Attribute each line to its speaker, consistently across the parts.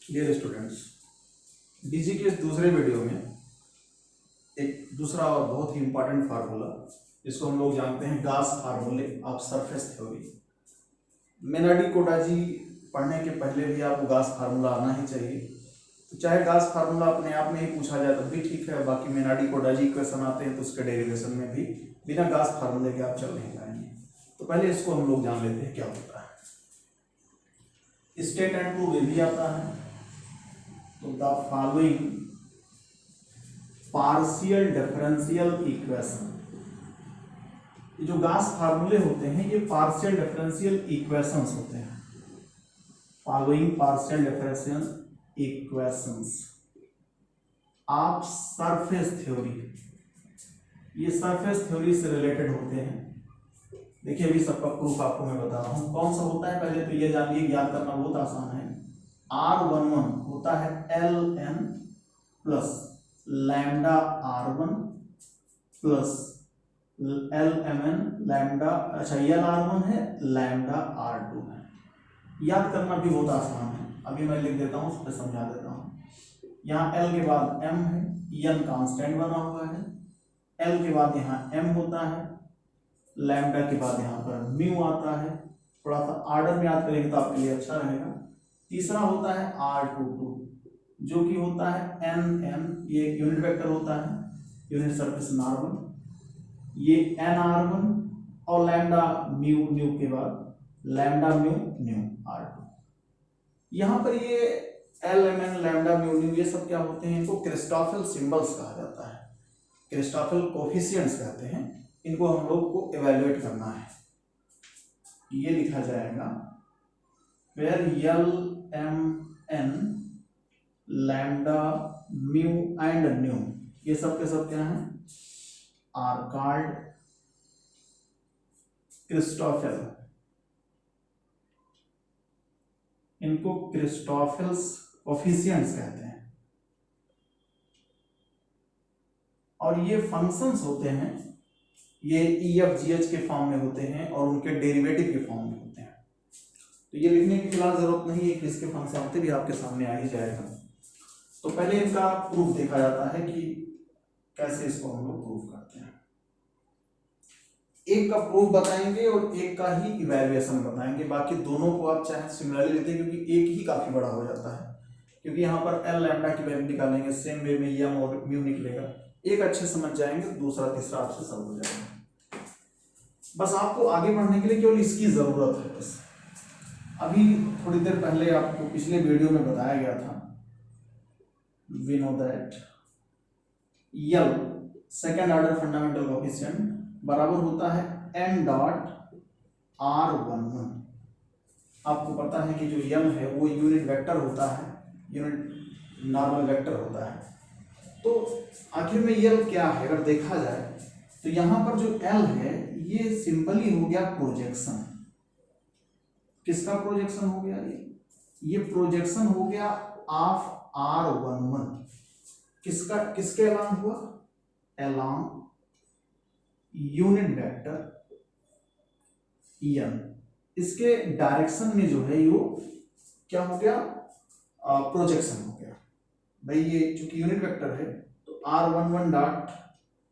Speaker 1: Dear students, DG के इस दूसरे वीडियो में एक दूसरा और बहुत ही इंपॉर्टेंट फार्मूला, जिसको हम लोग जानते हैं गास फार्मूले ऑफ सरफेस थ्योरी। मेनाडी-कोटाजी पढ़ने के पहले भी आपको गास फार्मूला आना ही चाहिए। तो चाहे गास फार्मूला अपने आप में ही पूछा जाए तब भी ठीक है, बाकी मेनाडी-कोटाजी क्वेश्चन आते हैं तो उसके डेरिवेशन में भी बिना गास फार्मूले के आप चल नहीं पाएंगे। तो पहले इसको हम लोग जान लेते हैं क्या होता है। स्टेट एंड प्रूव भी आता है। तो the following partial differential equation, ये जो गास फार्मूले होते हैं ये पार्शियल डिफरेंशियल इक्वेशंस होते हैं। Following partial differential equations of surface theory, ये सरफेस थ्योरी से रिलेटेड होते हैं। देखिए अभी सबका प्रूफ आपको मैं बता रहा हूँ कौन सा होता है। पहले तो ये जानिए, याद करना बहुत आसान है। R11 होता है Ln plus lambda R1 plus Lmn lambda, अच्छा Lr1 है, लैम्डा R2 है। याद करना भी बहुत आसान है। अभी मैं लिख देता हूँ, उस पर समझा देता हूँ। यहाँ L के बाद M है, N कांस्टेंट बना हुआ है, L के बाद यहाँ M होता है, लैम्डा के बाद यहाँ पर म्यू आता है। थोड़ा सा ऑर्डर में याद करेंगे तो आपके लिए अच्छा रहेगा। तीसरा होता है R22 जो कि होता है NN, ये एक यूनिट वेक्टर होता है, यूनिट सर्फेस नॉर्मल। ये NR1 और लैम्डा म्यू, म्यू के बाद लैम्डा म्यू म्यू R2। यहाँ पर ये Lmn लैम्डा म्यू म्यू ये सब क्या होते हैं, इनको क्रिस्टोफल सिंबल्स कहा जाता है, क्रिस्टोफल कोफिशिएंट्स कहते हैं। इनको हम लोग को इवेल्युएट करना है। ये लिखा जाएगा where Lmn lambda mu and nu, ये सब के सब क्या है, आर कॉल्ड क्रिस्टोफल। इनको क्रिस्टोफल्स कोफिशिएंट्स कहते हैं। और ये फंक्शंस होते हैं, ये EFGH के फॉर्म में होते हैं और उनके डेरिवेटिव के फॉर्म में होते हैं। तो ये लिखने की फिलहाल जरूरत नहीं है कि इसके फंक्शन होते भी आपके सामने आ ही जाएगा। तो पहले इनका प्रूफ देखा जाता है कि कैसे इसको हम लोग प्रूफ करते हैं। एक का प्रूफ बताएंगे और एक का ही इवैल्यूएशन बताएंगे। बाकी दोनों को आप चाहे सिमिलरली लेते हैं क्योंकि एक ही काफी बड़ा हो जाता है। क्योंकि यहाँ पर L लैम्डा की वैल्यू निकालेंगे, सेम वे में M और म्यू निकलेगा। एक अच्छे समझ जाएंगे, दूसरा तीसरा आपसे सब हो जाएगा। बस आपको आगे बढ़ने के लिए केवल इसकी जरूरत है। बस अभी थोड़ी देर पहले आपको पिछले वीडियो में बताया गया था, we know that L second order fundamental coefficient बराबर होता है n डॉट R11। आपको पता है कि जो M है वो यूनिट वेक्टर होता है, यूनिट नॉर्मल वेक्टर होता है। तो आखिर में L क्या है अगर देखा जाए तो यहाँ पर जो L है ये सिंपली हो गया प्रोजेक्शन। किसका प्रोजेक्शन हो गया, ये प्रोजेक्शन हो गया ऑफ R11। किसका, किसके अलोंग हुआ, अलोंग यूनिट वेक्टर N। इसके डायरेक्शन में जो है ये क्या हो गया, प्रोजेक्शन हो गया। भाई ये चूंकि यूनिट वेक्टर है तो R11 डॉट,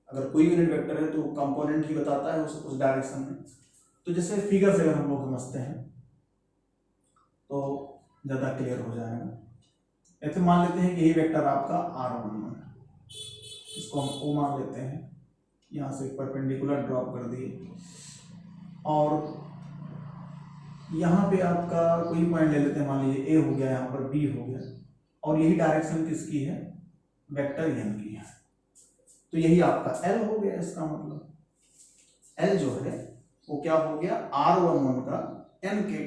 Speaker 1: अगर कोई यूनिट वेक्टर है तो कंपोनेंट ही बताता है उस डायरेक्शन में। तो जैसे फिगर से अगर हम लोग समझते हैं तो ज़्यादा क्लियर हो जाएगा। ऐसे मान लेते हैं कि यही वेक्टर आपका R11 है, इसको हम O मान लेते हैं। यहाँ से परपेंडिकुलर ड्रॉप कर दिए और यहाँ पे आपका कोई पॉइंट ले लेते हैं, मान लीजिए A हो गया, यहाँ पर B हो गया, और यही डायरेक्शन किसकी है, वेक्टर M की है। तो यही आपका L हो गया। इसका मतलब L जो है वो क्या हो गया, R11 का N के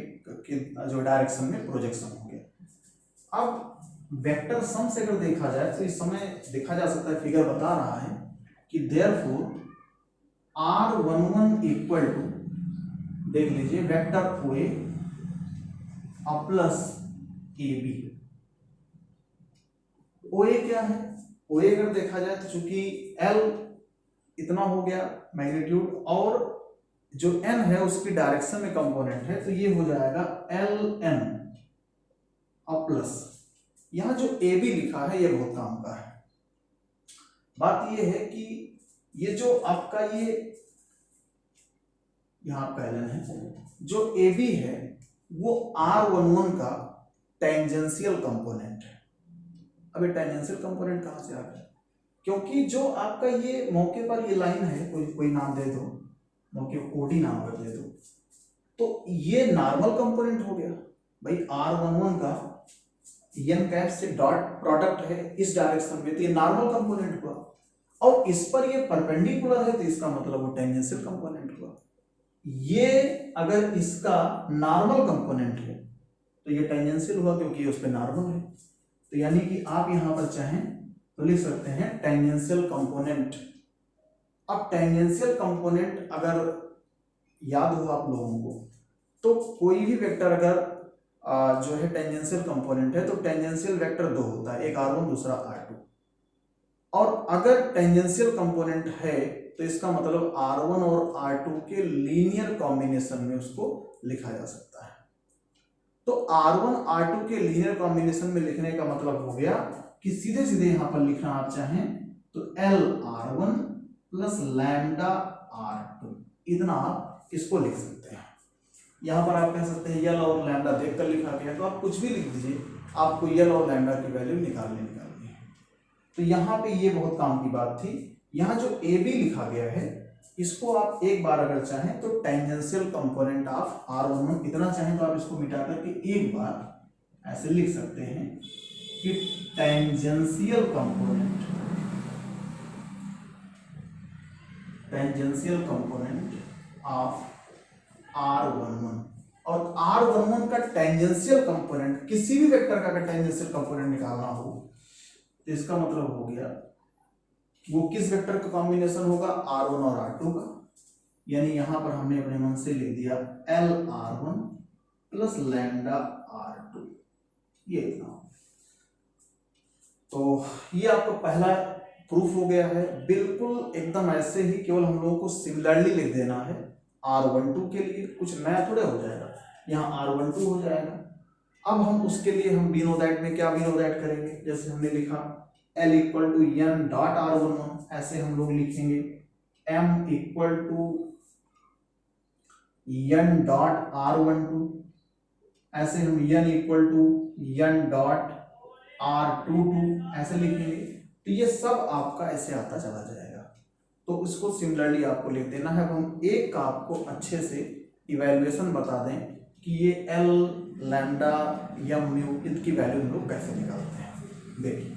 Speaker 1: जो डायरेक्शन में प्रोजेक्शन हो गया। अब वेक्टर सम से अगर देखा जाए तो इस समय देखा जा सकता है, फिगर बता रहा है कि देयरफॉर R11 इक्वल टू, देख लीजिए, vector OA plus AB। OA क्या है, OA अगर देखा जाए तो चूंकि L इतना हो गया मैग्नीट्यूड और जो N है उसकी डायरेक्शन में कंपोनेंट है, तो ये हो जाएगा Ln प्लस यहाँ जो ए बी लिखा है ये बहुत काम का है। बात ये है कि ये जो आपका ये यहाँ आपका एलन है, जो ए बी है वो R11 का टेंजेंशियल कंपोनेंट है। अब ये टेंजेंशियल कंपोनेंट कहाँ से आ गया? क्योंकि जो आपका ये मौके पर ये लाइन है, कोई नाम दे दो, मौके ओडी नाम रख दे दो, तो ये नॉर्मल कंपोनेंट हो गया भाई। R11 का एन कैप से डॉट प्रोडक्ट है इस डायरेक्शन में, तो ये नॉर्मल कंपोनेंट हुआ, और इस पर ये परपेंडिकुलर है तो इसका मतलब वो टेंजेंशियल कंपोनेंट हुआ। ये अगर इसका नॉर्मल कंपोनेंट है तो ये टेंजेंशियल हुआ क्योंकि ये उस पर नॉर्मल है। तो यानी कि आप यहां पर चाहें तो लिख सकते हैं टेंजेंशियल कंपोनेंट। अब टेंजेंशियल कंपोनेंट अगर याद हो आप लोगों को, तो कोई भी वेक्टर अगर जो है टेंजेंशियल कंपोनेंट है तो टेंजेंशियल वेक्टर दो होता है, एक R1 दूसरा R2। और अगर टेंजेंशियल कंपोनेंट है तो इसका मतलब R1 और R2 के लीनियर कॉम्बिनेशन में उसको लिखा जा सकता है। तो R1 R2 के लीनियर कॉम्बिनेशन में लिखने का मतलब हो गया कि सीधे सीधे यहां पर लिखना आप चाहें तो LR1 प्लस लैम्डा R2, इतना आप इसको लिख सकते हैं। यहां पर आप कह सकते हैं यल और लैम्डा देखकर लिखा गया, तो आप कुछ भी लिख दीजिए, आपको यल और लैम्डा की वैल्यू निकालनी है। तो यहाँ पे ये बहुत काम की बात थी। यहाँ जो ए बी लिखा गया है इसको आप एक बार अगर चाहें तो टेंजेंशियल कंपोनेंट ऑफ R11, इतना चाहें तो आप इसको मिटा करके एक बार ऐसे लिख सकते हैं कि टेंजेंशियल कंपोनेंट ऑफ R11। और R11 का टेंजेंशियल कंपोनेंट, किसी भी वेक्टर का टेंजेंशियल कंपोनेंट निकालना हो तो इसका मतलब हो गया वो किस वेक्टर का कॉम्बिनेशन होगा, R1 और R2 का। यानी यहां पर हमने अपने मन से लिख दिया LR1 प्लस लैम्डा R2, ये इतना। तो ये आपका पहला प्रूफ हो गया है। बिल्कुल एकदम ऐसे ही, केवल हम लोगों को सिमिलरली लिख देना है। R12 के लिए कुछ नया थोड़े हो जाएगा, यहाँ R12 हो जाएगा। अब हम उसके लिए हम वी नो दैट में क्या वी नो दैट करेंगे, जैसे हमने लिखा L equal to N dot R11, ऐसे हम लोग लिखेंगे M equal to N dot R12, ऐसे हम n equal to N dot R22 ऐसे लिखेंगे। तो ये सब आपका ऐसे आता चला जाएगा, तो इसको सिमिलरली आपको लिख देना है। अब हम एक का आपको अच्छे से इवैल्यूएशन बता दें कि ये L लैम्डा या म्यू इनकी वैल्यू हम लोग कैसे निकालते हैं। देखिए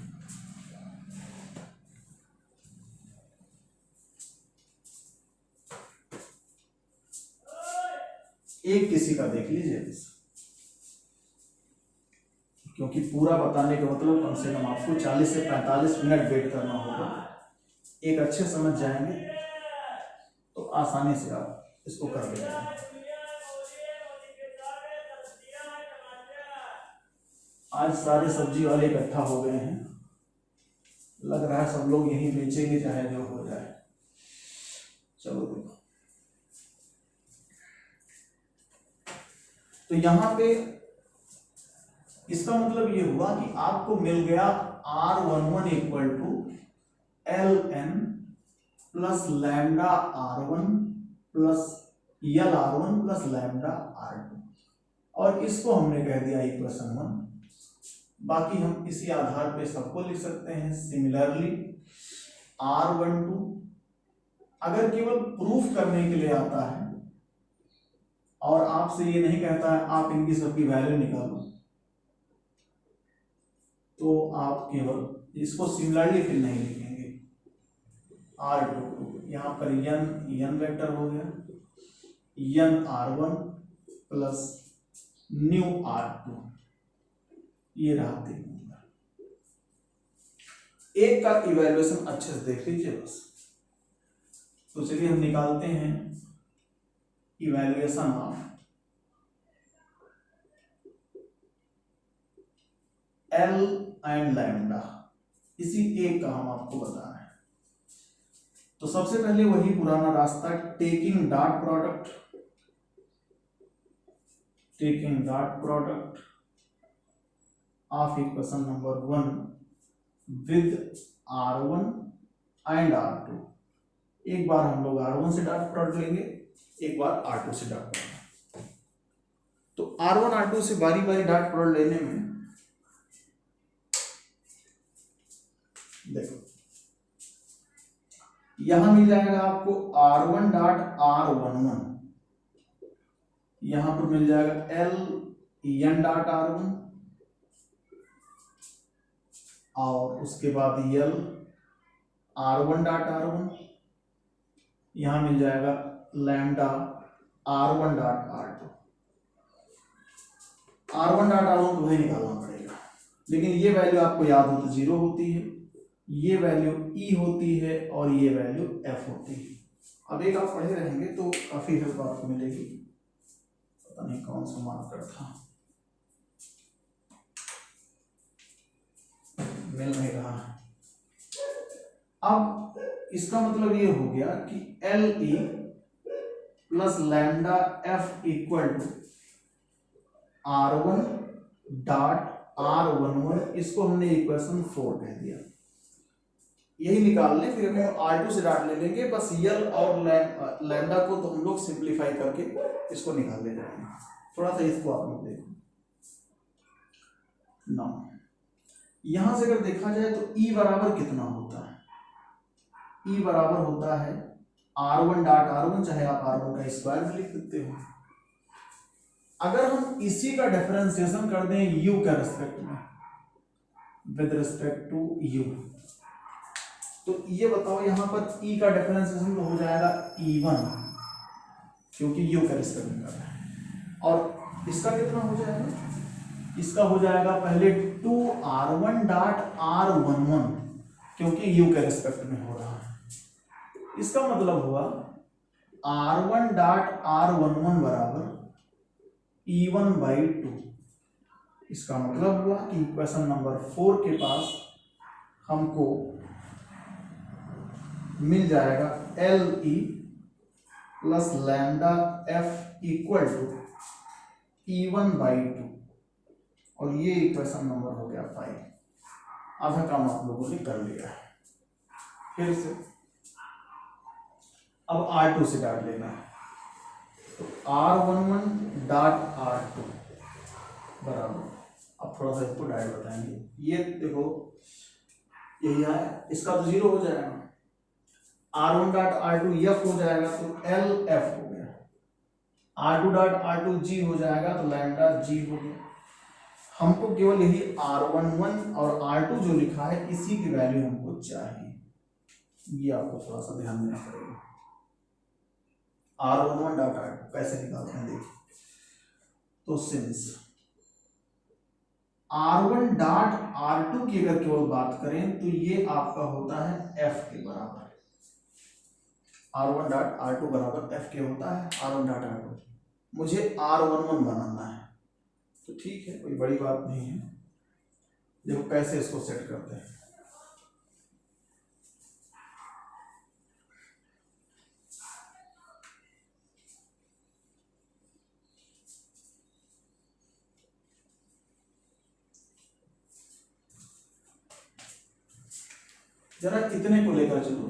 Speaker 1: एक किसी का देख लीजिए, क्योंकि पूरा बताने का मतलब कम से कम आपको 40 से 45 मिनट वेट करना होगा। एक अच्छे समझ जाएंगे तो आसानी से आप इसको कर लेंगे। आज सारे सब्जी वाले इकट्ठा हो गए हैं, लग रहा है सब लोग यही बेचेंगे चाहे जो हो जाए। चलो देखो, तो यहां पे इसका मतलब ये हुआ कि आपको मिल गया R11 equal to LN plus lambda R1 plus LR1 plus lambda R2, और इसको हमने कह दिया इक्वेशन 1। बाकी हम इसी आधार पे सबको लिख सकते हैं सिमिलरली। R12 अगर केवल प्रूफ करने के लिए आता है और आपसे ये नहीं कहता है आप इनकी सबकी वैल्यू निकालो, तो आप केवल इसको सिमिलरली फिर नहीं लिखेंगे। R22 यहाँ पर n वेक्टर हो गया, n R1 plus new R2, ये रहा देखूंगा। एक का इवैल्यूएशन अच्छे से देख लीजिए बस। तो चलिए हम निकालते हैं evaluation of L and lambda, इसी एक का हम आपको बता रहे हैं। तो सबसे पहले वही पुराना रास्ता, taking dot product of equation number 1 with R1 and R2। एक बार हम लोग R1 से डॉट प्रोडक्ट लेंगे, एक बार R2 से डॉट प्रोडक्ट। तो R1 R2 से बारी बारी डॉट प्रोडक्ट लेने में देखो यहां मिल जाएगा आपको R1 डॉट R11, यहां पर मिल जाएगा LN डॉट R1 और उसके बाद L R1 डॉट R1, यहां मिल जाएगा lambda R1 dot R2। R1 dot R1 तो वही निकालना पड़ेगा, लेकिन ये वैल्यू आपको याद हो तो 0 होती है, ये वैल्यू E होती है और ये वैल्यू F होती है। अब एक आप पढ़े रहेंगे तो काफी हेल्प आपको मिलेगी। पता नहीं कौन सा मार्कर था, मिल नहीं रहा है। अब इसका मतलब ये हो गया कि LE plus lambda F equal to R1 dot R11, इसको हमने इक्वेशन 4 कह दिया। यही निकाल लें, फिर हम R2 से डॉट ले लेंगे, बस L और लैम्डा को तो हम लोग सिंप्लीफाई करके इसको निकाल ले जाएंगे। थोड़ा सा इसको आप लोग देखो ना, यहां से अगर देखा जाए तो E बराबर कितना होता है, E बराबर होता है R1 डॉट R1, चाहे आप R1 का स्क्वायर भी लिख सकते हो। अगर हम इसी का डिफरेंशिएशन कर दें U के रिस्पेक्ट में, विद रिस्पेक्ट टू U, तो ये बताओ यहां पर E का डिफरेंशिएशन तो हो जाएगा E1, क्योंकि U के रिस्पेक्ट में कर रहे हैं। और इसका कितना हो जाएगा, इसका हो जाएगा पहले 2R1 डॉट R11, क्योंकि U के रिस्पेक्ट में हो रहा है। इसका मतलब हुआ R1 डॉट R11 बराबर E1 बाई 2। इसका मतलब हुआ कि इक्वेशन नंबर 4 के पास हमको मिल जाएगा LE plus lambda F equal to E1 by 2, और ये इक्वेशन नंबर हो गया 5। आधा काम आप लोगों ने कर लिया है। फिर से अब R2 से डॉट लेना है, तो R11 डॉट R2 बराबर, अब थोड़ा सा इसको डायरेक्ट बताएंगे। ये देखो यही है, इसका तो 0 हो जाएगा, R1 डॉट R2 F हो जाएगा तो LF हो गया, R2 डॉट R2 G हो जाएगा तो लैम्डा G हो गया। हमको केवल यही R11 और R2 जो लिखा है इसी की वैल्यू हमको चाहिए, ये आपको थोड़ा सा ध्यान देना पड़ेगा। R11 डॉट R2 कैसे निकालते हैं देखिए, तो सिंस R1 डॉट R2 की अगर केवल बात करें तो ये आपका होता है F के बराबर, R1 डॉट R2 बराबर F के होता है R1 डॉट R2। मुझे R11 बनाना है, तो ठीक है, कोई बड़ी बात नहीं है। देखो कैसे इसको सेट करते हैं। जरा इतने को लेकर चलो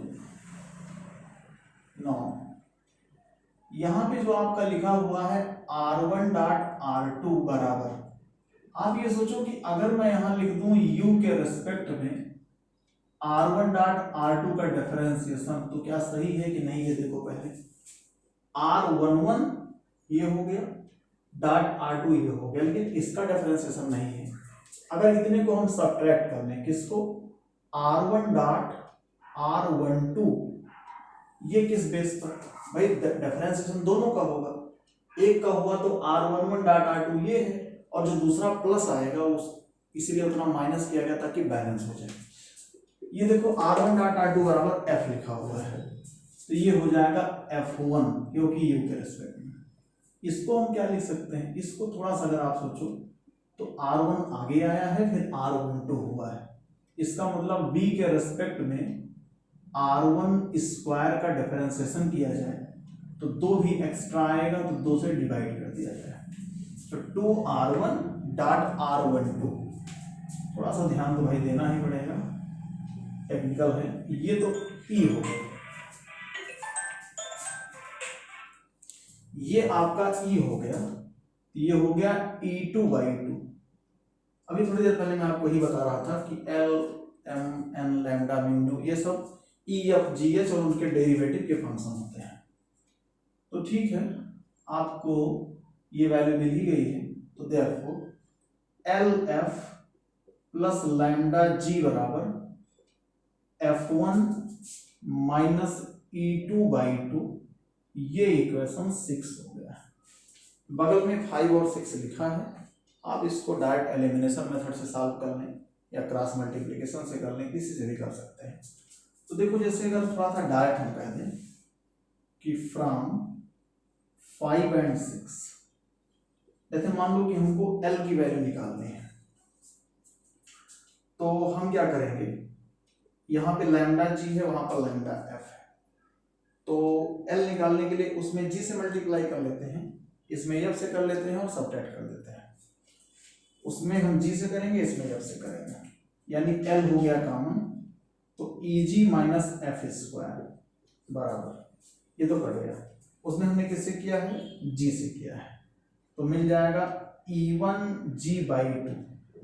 Speaker 1: 9, यहां पे जो आपका लिखा हुआ है R1 डॉट R2 बराबर, आप ये सोचो कि अगर मैं यहां लिख दूं U के रिस्पेक्ट में R1 डॉट R2 का डिफरेंशिएशन, तो क्या सही है कि नहीं? ये देखो पहले R11 ये हो गया, डॉट R2 ये हो गया, लेकिन इसका डिफरेंशिएशन नहीं है। अगर इतने को हम सब्ट्रैक्ट कर लें, किसको? R1 डॉट R12, ये किस बेस पर? भाई डिफरेंशिएशन दोनों का होगा, एक का हुआ तो R11 डॉट R2 ये है, और जो दूसरा प्लस आएगा उस इसीलिए उतना माइनस किया गया ताकि बैलेंस हो जाए। ये देखो R1 डॉट R2 बराबर F लिखा हुआ है, तो ये हो जाएगा F1, क्योंकि U के रिस्पेक्ट में। इसको हम क्या लिख सकते हैं? इसको थोड़ा सा अगर आप सोचो तो R1 आगे आया है, फिर R12 हुआ है, इसका मतलब B के रिस्पेक्ट में R1 स्क्वायर का डिफरेंशिएशन किया जाए तो 2 भी एक्स्ट्रा आएगा, तो 2 से डिवाइड कर दिया जाए, तो 2R1 डॉट R12 थोड़ा सा ध्यान तो भाई देना ही पड़ेगा, टेक्निकल है। ये तो ई हो गया, ये आपका ई हो गया, ये हो गया E2/2। अभी थोड़ी देर पहले मैं आपको ही बता रहा था कि L M N lambda mu ये सब EFGH और उनके डेरिवेटिव के फंक्शन होते हैं। तो ठीक है, आपको ये वैल्यू मिल ही गई है, तो therefore LF plus lambda G बराबर F1 माइनस E2/2, ये इक्वेशन 6 हो गया। बगल में 5 और 6 लिखा है, आप इसको डायरेक्ट एलिमिनेशन मेथड से सॉल्व कर लें या क्रॉस मल्टीप्लिकेशन से कर लें, किसी से भी कर सकते हैं। तो देखो, जैसे अगर थोड़ा सा डायरेक्ट हम कह दें कि फ्रॉम 5 and 6, जैसे मान लो कि हमको L की वैल्यू निकालनी है, तो हम क्या करेंगे, यहाँ पे लैम्डा G है, वहां पर लैम्डा F है, तो L निकालने के लिए उसमें G से मल्टीप्लाई कर लेते हैं, इसमें F से कर लेते हैं और सब्ट्रैक्ट कर देते हैं। उसमें हम G से करेंगे, इसमें F से करेंगे, यानी L हो गया कॉमन, तो EG माइनस F स्क्वायर बराबर, ये तो कट गया, उसमें हमने किससे किया है, G से किया है, तो मिल जाएगा E1G/2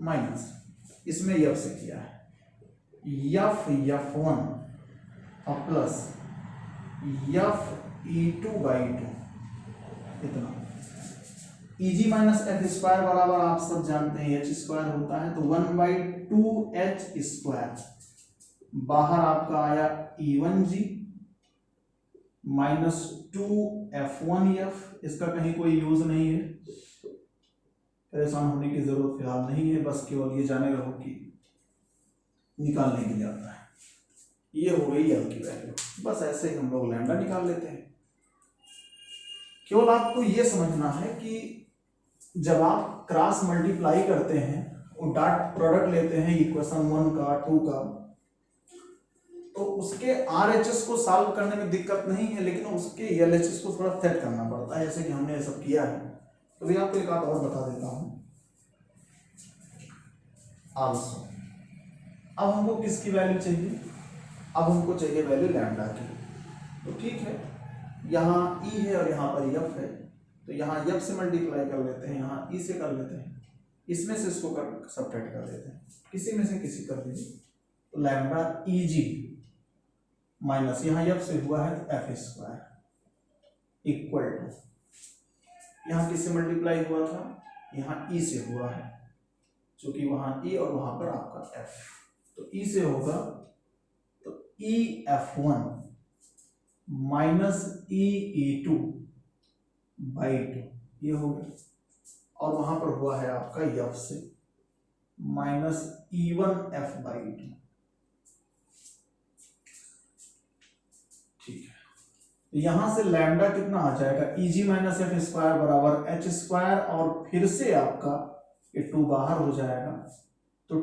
Speaker 1: माइनस, इसमें F से किया है F1 और प्लस E2/2, इतना। EG माइनस F स्क्वायर बराबर आप सब जानते हैं H स्क्वायर होता है, तो 1/2H स्क्वायर, बाहर आपका आया E1G माइनस 2F1F, इसका कहीं कोई यूज नहीं है, परेशान होने की जरूरत फिलहाल नहीं है, बस केवल ये जाने रहो कि निकालने के लिए आता है। ये हो गई L की वैल्यू, बस ऐसे ही हम लोग लैम्डा निकाल लेते हैं। केवल आपको ये समझना है कि जब आप क्रॉस मल्टीप्लाई करते हैं और डॉट प्रोडक्ट लेते हैं इक्वेशन 1 का 2 का, तो उसके RHS को सॉल्व करने में दिक्कत नहीं है, लेकिन उसके LHS को थोड़ा सेट करना पड़ता है, जैसे कि हमने ये सब किया है। तो भी आपको एक बात और बता देता हूँ आल्सो। अब हमको किसकी वैल्यू चाहिए, अब हमको चाहिए वैल्यू लैम्डा की। तो ठीक है, यहाँ E है और यहाँ पर F है, तो यहाँ F से मल्टीप्लाई कर लेते हैं, यहाँ E से कर लेते हैं, इसमें से इसको सब्ट्रैक्ट कर देते हैं, किसी में से किसी कर दीजिए, तो लैम्डा EG माइनस यहाँ F से हुआ है तो F स्क्वायर इक्वल टू, यहाँ किससे मल्टीप्लाई हुआ था, यहाँ E से हुआ है, क्योंकि वहाँ E और वहाँ पर आपका F, तो E से होगा तो EF1 माइनस EE2/2, ये हो गया, और वहां पर हुआ है आपका F से माइनस E1F/2। ठीक है, तो यहां से लैम्डा कितना आ जाएगा, EG माइनस F स्क्वायर बराबर H स्क्वायर, और फिर से आपका ये 2 बाहर हो जाएगा, तो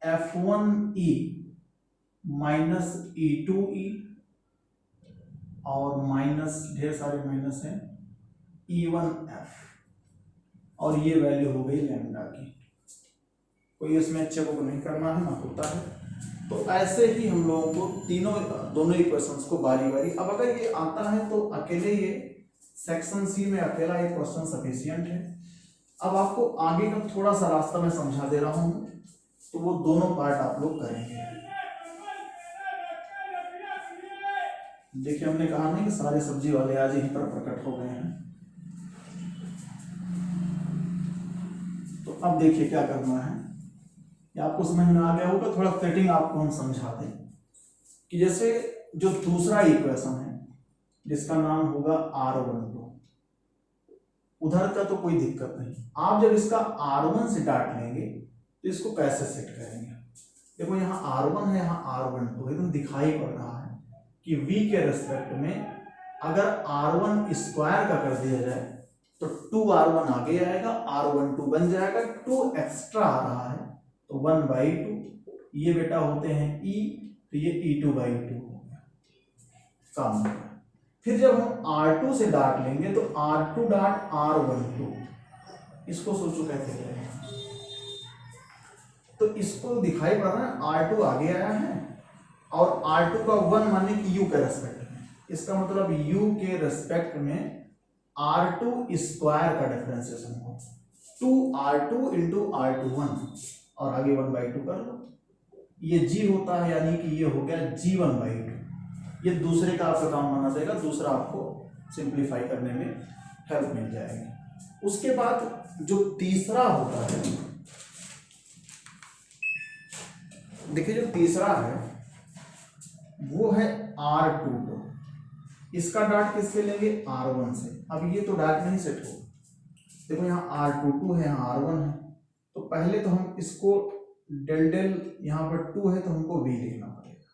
Speaker 1: 2F1E माइनस E2E, और माइनस ढेर सारे माइनस हैं E1F, और ये वैल्यू हो गई लैम्डा की। कोई इसमें अच्छे को नहीं करना है ना, होता है। तो ऐसे ही हम लोगों को दोनों इक्वेशंस को बारी बारी, अब अगर ये आता है तो अकेले ये सेक्शन सी में अकेला ये क्वेश्चन सफिशिएंट है। अब आपको आगे का थोड़ा सा रास्ता मैं समझा दे रहा हूं, तो वो दोनों पार्ट आप लोग करेंगे। देखिए, हमने कहा नहीं कि सारे सब्जी वाले आज यहीं पर प्रकट हो गए हैं। तो अब देखिए क्या करना है, ये आपको समझ में आ गया होगा। थोड़ा सेटिंग आपको हम समझा दें कि जैसे जो दूसरा इक्वेशन है जिसका नाम होगा R12, उधर का तो कोई दिक्कत नहीं, आप जब इसका R1 से डाट लेंगे तो इसको कैसे सेट करेंगे। देखो, यहाँ R1 है, यहाँ R12 एकदम दिखाई पड़ रहा है कि V के रेस्पेक्ट में अगर R1 स्क्वायर का कर दिया जाए तो 2R1 आगे आएगा, R12 बन जाएगा, 2 एक्स्ट्रा आ रहा है तो 1/2, ये बेटा होते हैं E, तो ये E2/2 हो गया काम। फिर जब हम R2 से डाट लेंगे तो R2 डाट R12, इसको सोचो कैसे करेंगे। तो इसको दिखाई पड़ रहा है R2 आगे आया है और R2 का 1 माने कि U के रेस्पेक्ट में, इसका मतलब U के रेस्पेक्ट में R2 स्क्वायर का डिफरेंशिएशन हो 2R2 इंटू R21 और आगे 1/2 कर लो, ये G होता है, यानी कि ये हो गया G1/2। ये दूसरे का आपका काम बना देगा, दूसरा आपको सिंप्लीफाई करने में हेल्प मिल जाएगी। उसके बाद जो तीसरा होता है, देखिए जो तीसरा है वो है R22, इसका डॉट किससे लेंगे R1 से। अब ये तो डॉट नहीं सेट हो, देखो यहाँ R22 है, यहाँ R1 है, तो पहले तो हम इसको डेल डेल, यहाँ पर 2 है तो हमको V लिखना पड़ेगा।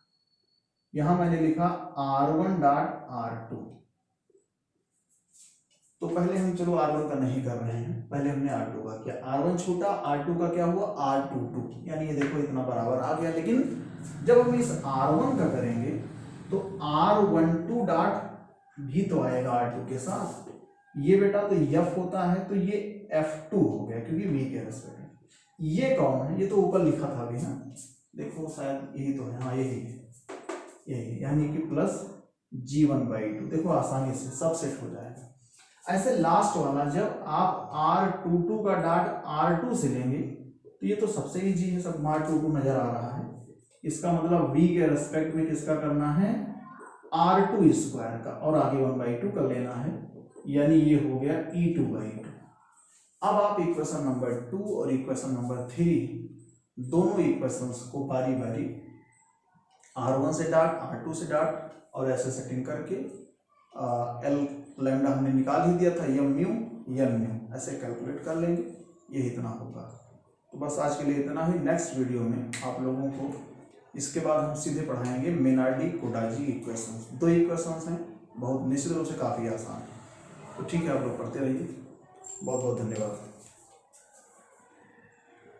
Speaker 1: यहाँ मैंने लिखा R1 डॉट R2, तो पहले हम चलो R1 का नहीं कर रहे हैं, पहले हमने R2 का किया। R1 छोटा, R2 का क्या हुआ R22, यानी ये देखो इतना बराबर आ गया। लेकिन जब हम इस R1 का करेंगे तो R12 डॉट भी तो आएगा R2 के साथ, ये बेटा तो F होता है तो ये F2 हो गया क्योंकि V के रेस्पेक्ट में। ये कौन है, ये तो ऊपर लिखा था अभी ना, देखो शायद यही तो है, हाँ यही है, यही, यानी कि प्लस G1/2। देखो आसानी से सब सेट हो जाएगा। ऐसे लास्ट वाला जब आप R22 का डॉट R2 से लेंगे तो ये तो सबसे इजी है, सब R22 नजर आ रहा है, इसका मतलब V के रेस्पेक्ट में किसका करना है R2 स्क्वायर का और आगे 1/2 कर लेना है, यानी ये हो गया E2/2। अब आप इक्वेशन नंबर 2 और इक्वेशन नंबर 3 दोनों इक्वेशंस को बारी बारी R1 से डॉट R2 से डॉट और ऐसे सेटिंग करके L लैम्डा हमने निकाल ही दिया था, M म्यू N म्यू, ऐसे कैलकुलेट कर लेंगे, ये इतना होगा। तो बस आज के लिए इतना ही। नेक्स्ट वीडियो में आप लोगों को इसके बाद हम सीधे पढ़ाएंगे मेनार्डी-कोटाजी इक्वेशंस। 2 इक्वेशंस हैं, बहुत निश्चित रूप से काफ़ी आसान है। तो ठीक है, आप लोग पढ़ते रहिए। बहुत बहुत धन्यवाद।